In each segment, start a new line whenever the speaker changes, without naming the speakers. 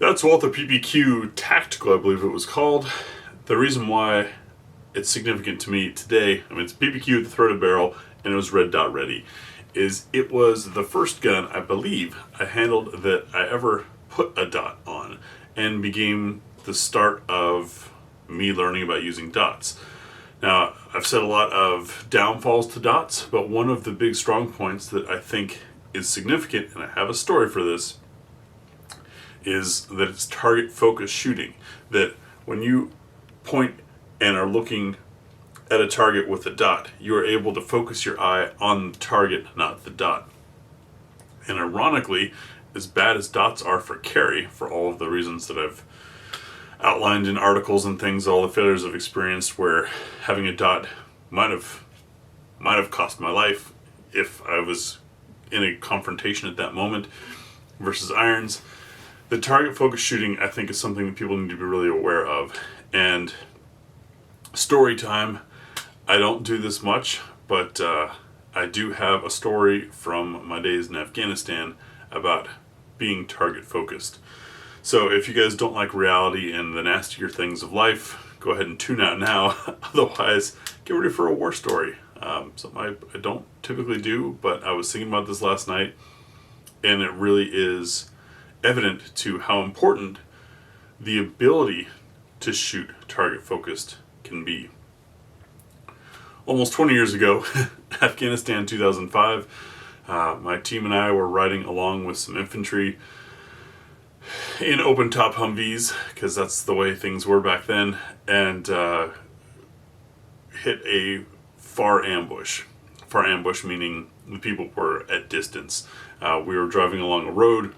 That's Walther PPQ Tactical, I believe it was called. The reason why it's significant to me today, I mean, it's PPQ with the threaded barrel, and it was red dot ready, is it was the first gun, I believe, I handled that I ever put a dot on, and became the start of me learning about using dots. Now, I've said a lot of downfalls to dots, but one of the big strong points that I think is significant, and I have a story for this, is that it's target focused shooting. That when you point and are looking at a target with a dot, you are able to focus your eye on the target, not the dot. And ironically, as bad as dots are for carry, for all of the reasons that I've outlined in articles and things, all the failures I've experienced where having a dot might have cost my life if I was in a confrontation at that moment versus irons. The target focused shooting, I think, is something that people need to be really aware of. And story time, I don't do this much, but I do have a story from my days in Afghanistan about being target focused. So if you guys don't like reality and the nastier things of life, go ahead and tune out now. Otherwise, get ready for a war story. Something I don't typically do, but I was thinking about this last night, and it really is evident to how important the ability to shoot target focused can be. Almost 20 years ago, Afghanistan 2005, my team and I were riding along with some infantry in open top Humvees, because that's the way things were back then, and hit a far ambush. Far ambush meaning the people were at distance. We were driving along a road.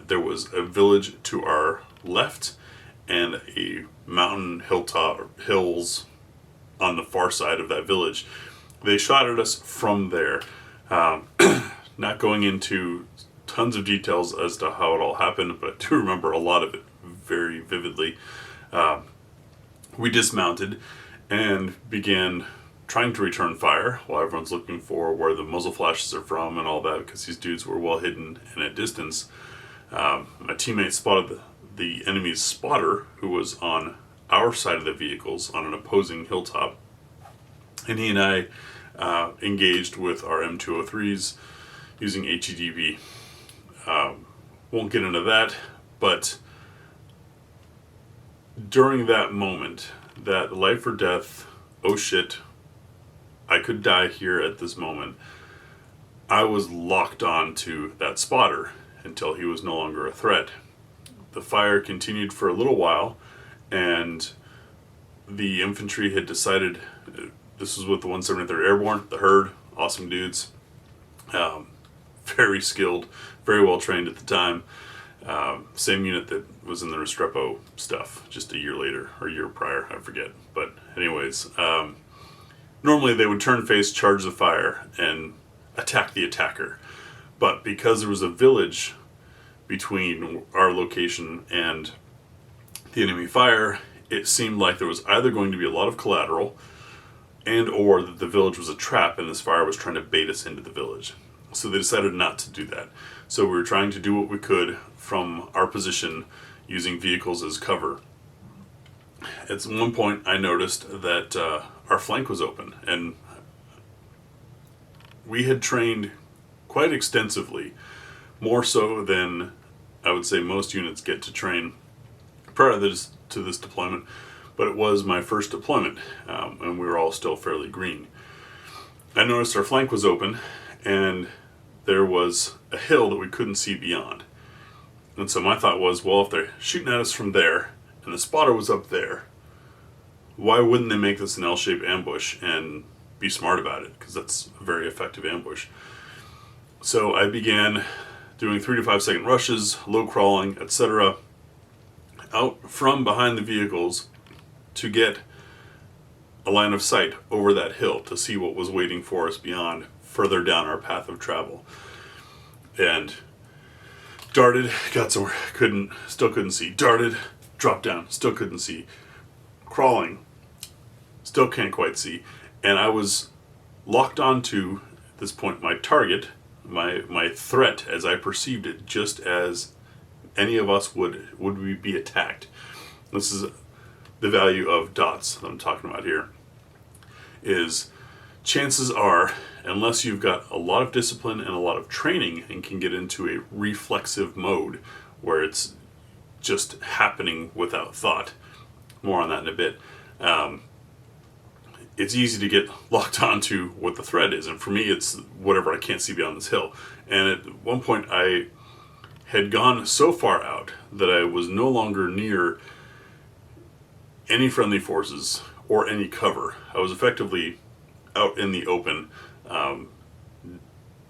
There was a village to our left and a mountain hills on the far side of that village. They shot at us from there. Not going into tons of details as to how it all happened, but I do remember a lot of it very vividly. We dismounted and began trying to return fire while everyone's looking for where the muzzle flashes are from and all that, because these dudes were well hidden and at distance. My teammate spotted the enemy's spotter, who was on our side of the vehicles on an opposing hilltop, and he and I engaged with our M203s using HEDB. Won't get into that, but during that moment, that life or death, oh shit, I could die here at this moment, I was locked on to that spotter until he was no longer a threat. The fire continued for a little while, and the infantry had decided, this was with the 173rd Airborne, the herd, awesome dudes, very skilled, very well trained at the time, same unit that was in the Restrepo stuff just a year later, or a year prior, I forget. But anyways, normally they would turn face, charge the fire, and attack the attacker. But because there was a village between our location and the enemy fire, it seemed like there was either going to be a lot of collateral and or that the village was a trap and this fire was trying to bait us into the village. So they decided not to do that. So we were trying to do what we could from our position using vehicles as cover. At one point I noticed that our flank was open, and we had trained quite extensively, more so than I would say most units get to train prior to this deployment, but it was my first deployment, and we were all still fairly green. I noticed our flank was open, and there was a hill that we couldn't see beyond. And so my thought was, well, if they're shooting at us from there, and the spotter was up there, why wouldn't they make this an L-shaped ambush and be smart about it? Because that's a very effective ambush. So I began doing 3 to 5 second rushes, low crawling, etc., out from behind the vehicles to get a line of sight over that hill to see what was waiting for us beyond, further down our path of travel. And darted, got somewhere, still couldn't see. Darted, dropped down, still couldn't see. Crawling, still can't quite see. And I was locked onto, at this point, my target, my threat as I perceived it, just as any of us would we be attacked. This is the value of dots that I'm talking about here. Is chances are, unless you've got a lot of discipline and a lot of training and can get into a reflexive mode where it's just happening without thought, more on that in a bit, it's easy to get locked onto what the threat is. And for me, it's whatever I can't see beyond this hill. And at one point, I had gone so far out that I was no longer near any friendly forces or any cover. I was effectively out in the open,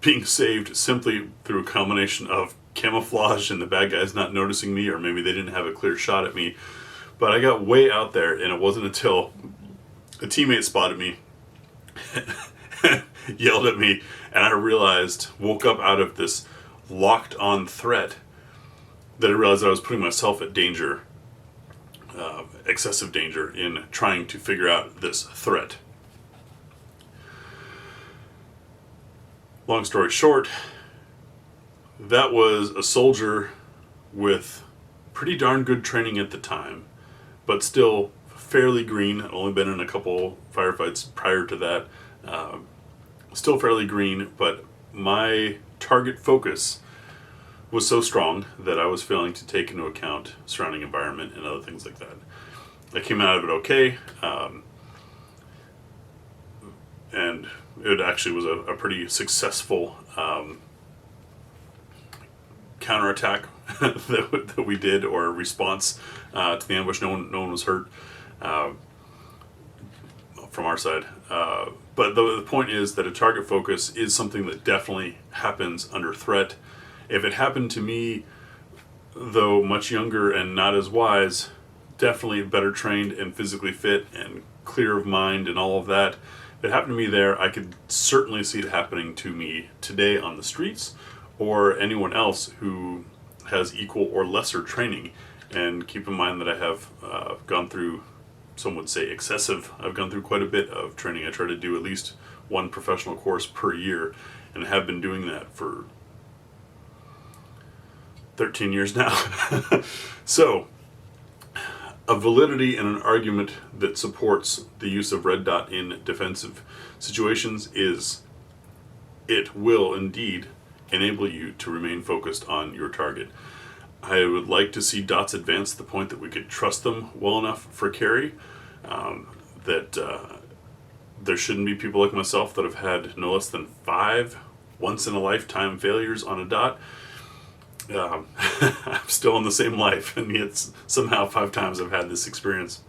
being saved simply through a combination of camouflage and the bad guys not noticing me, or maybe they didn't have a clear shot at me. But I got way out there, and it wasn't until a teammate spotted me, yelled at me, and I realized, woke up out of this locked on threat, that I realized I was putting myself at danger, excessive danger, in trying to figure out this threat. Long story short, that was a soldier with pretty darn good training at the time, but still fairly green. I'd only been in a couple firefights prior to that. Still fairly green, but my target focus was so strong that I was failing to take into account surrounding environment and other things like that. I came out of it okay, and it actually was a pretty successful counterattack that we did, or a response to the ambush. No one was hurt from our side. But the point is that a target focus is something that definitely happens under threat. If it happened to me, though much younger and not as wise, definitely better trained and physically fit and clear of mind and all of that, if it happened to me there, I could certainly see it happening to me today on the streets, or anyone else who has equal or lesser training. And keep in mind that I have gone through, some would say excessive, I've gone through quite a bit of training. I try to do at least one professional course per year, and have been doing that for 13 years now. So, a validity and an argument that supports the use of red dot in defensive situations is it will indeed enable you to remain focused on your target. I would like to see dots advance to the point that we could trust them well enough for carry, that there shouldn't be people like myself that have had no less than 5 once-in-a-lifetime failures on a dot. I'm still in the same life, and yet somehow 5 times I've had this experience.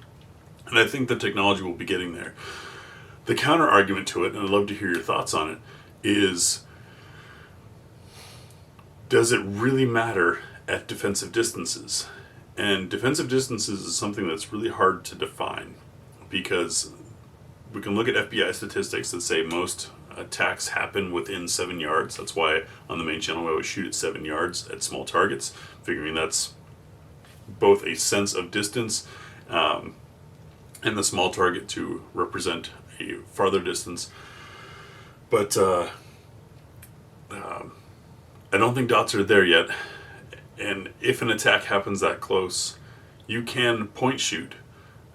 And I think the technology will be getting there. The counter argument to it, and I'd love to hear your thoughts on it, is, does it really matter at defensive distances? And defensive distances is something that's really hard to define, because we can look at FBI statistics that say most attacks happen within 7 yards. That's why on the main channel we always shoot at 7 yards at small targets, figuring that's both a sense of distance and the small target to represent a farther distance. But I don't think dots are there yet. And if an attack happens that close, you can point shoot.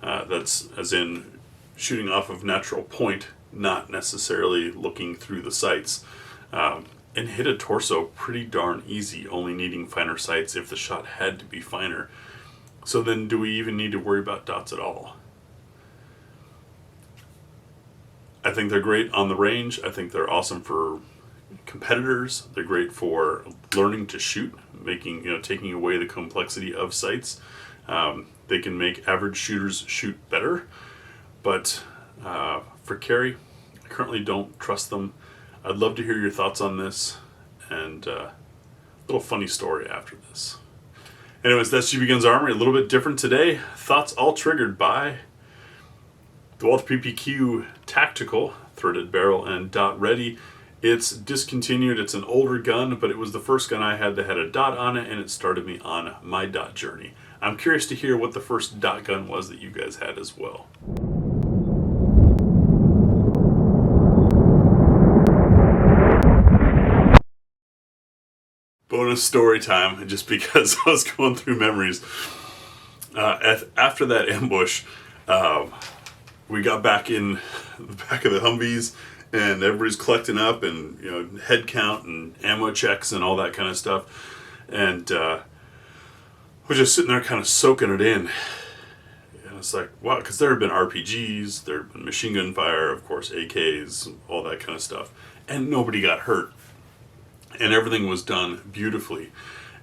That's as in shooting off of natural point, not necessarily looking through the sights, and hit a torso pretty darn easy, only needing finer sights if the shot had to be finer. So then do we even need to worry about dots at all? I think they're great on the range. I think they're awesome for competitors. They're great for learning to shoot, taking away the complexity of sights. They can make average shooters shoot better, but for carry, I currently don't trust them. I'd love to hear your thoughts on this, and a little funny story after this. Anyways, that's GBGuns Armory, a little bit different today. Thoughts all triggered by the Walther PPQ Tactical, threaded barrel and dot ready. It's discontinued. It's an older gun, but it was the first gun I had that had a dot on it, and it started me on my dot journey. I'm curious to hear what the first dot gun was that you guys had as well. bonus story time, just because I was going through memories. After that ambush, we got back in the back of the Humvees, and everybody's collecting up, and head count and ammo checks and all that kind of stuff. And we're just sitting there kind of soaking it in. And it's like, wow, because there had been RPGs, there had been machine gun fire, of course, AKs, all that kind of stuff. And nobody got hurt. And everything was done beautifully.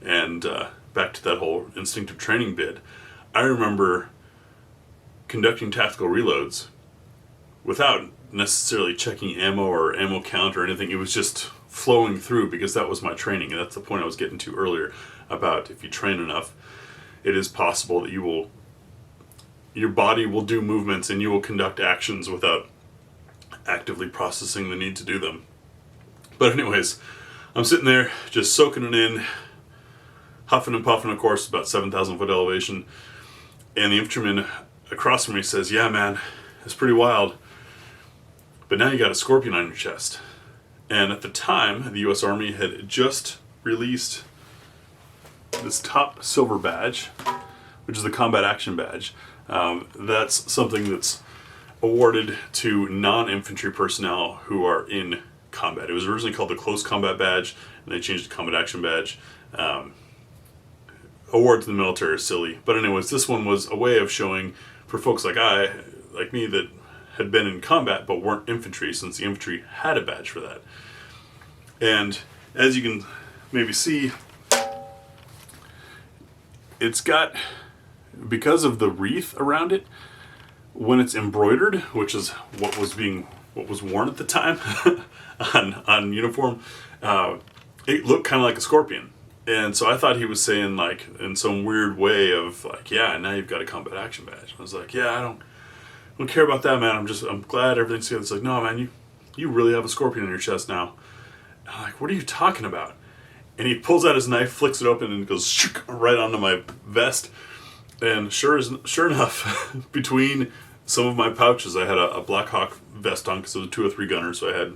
And back to that whole instinctive training bit, I remember conducting tactical reloads without necessarily checking ammo or ammo count or anything. It was just flowing through, because that was my training. And that's the point I was getting to earlier about, if you train enough, it is possible that your body will do movements and you will conduct actions without actively processing the need to do them. But anyways, I'm sitting there just soaking it in, huffing and puffing, of course, about 7,000 foot elevation. And the infantryman across from me says, yeah, man, it's pretty wild, but now you got a scorpion on your chest. And at the time, the U.S. Army had just released this top silver badge, which is the combat action badge. That's something that's awarded to non-infantry personnel who are in combat. It was originally called the close combat badge, and they changed it to combat action badge. Award to the military is silly, but anyways, this one was a way of showing for folks like me, that had been in combat but weren't infantry, since the infantry had a badge for that. And as you can maybe see, it's got, because of the wreath around it, when it's embroidered, which is what was worn at the time on uniform, it looked kind of like a scorpion. And so I thought he was saying, like, in some weird way of like, yeah, now you've got a combat action badge. I was like, yeah, I don't care about that, man. I'm glad everything's good. It's like, no, man, you really have a scorpion on your chest now. And I'm like, what are you talking about? And he pulls out his knife, flicks it open, and it goes right onto my vest. And sure enough, between some of my pouches, I had a Black Hawk vest on, because it was a 203 gunner, so I had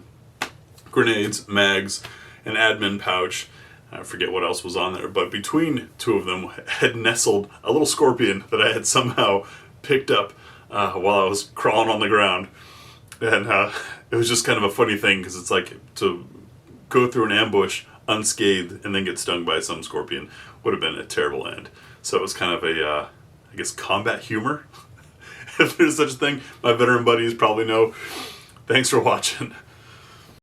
grenades, mags, an admin pouch. I forget what else was on there, but between two of them had nestled a little scorpion that I had somehow picked up while I was crawling on the ground. And it was just kind of a funny thing, because it's like, to go through an ambush unscathed and then get stung by some scorpion would have been a terrible end. So it was kind of a, I guess, combat humor, if there's such a thing. My veteran buddies probably know. Thanks for watching.